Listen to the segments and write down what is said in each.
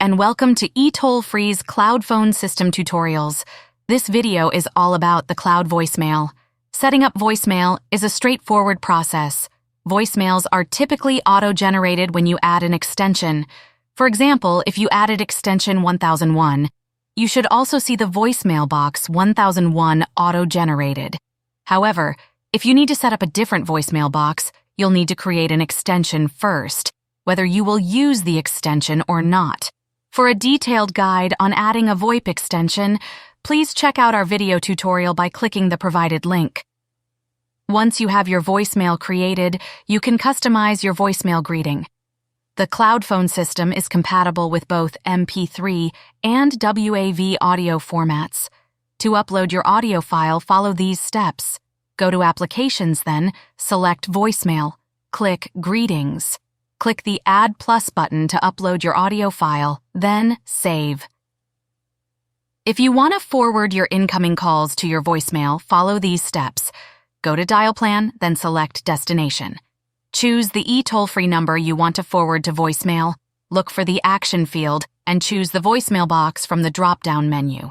and welcome to eToll-Free's Cloud Phone System Tutorials. This video is all about the cloud voicemail. Setting up voicemail is a straightforward process. Voicemails are typically auto-generated when you add an extension. For example, if you added extension 1001, you should also see the voicemail box 1001 auto-generated. However, if you need to set up a different voicemail box, you'll need to create an extension first, whether you will use the extension or not. For a detailed guide on adding a VoIP extension, please check out our video tutorial by clicking the provided link. Once you have your voicemail created, you can customize your voicemail greeting. The cloud phone system is compatible with both MP3 and WAV audio formats. To upload your audio file, follow these steps. Go to Applications, then select Voicemail. Click Greetings. Click the Add Plus button to upload your audio file, then Save. If you want to forward your incoming calls to your voicemail, follow these steps. Go to Dial Plan, then select Destination. Choose the eToll-Free number you want to forward to voicemail. Look for the Action field and choose the voicemail box from the drop-down menu.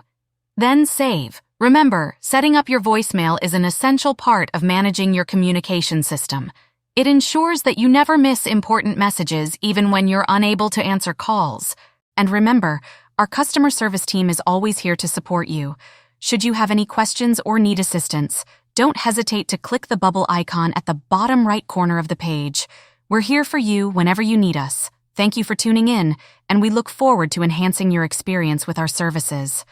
Then save. Remember, setting up your voicemail is an essential part of managing your communication system. It ensures that you never miss important messages even when you're unable to answer calls. And remember, our customer service team is always here to support you. Should you have any questions or need assistance, don't hesitate to click the bubble icon at the bottom right corner of the page. We're here for you whenever you need us. Thank you for tuning in, and we look forward to enhancing your experience with our services.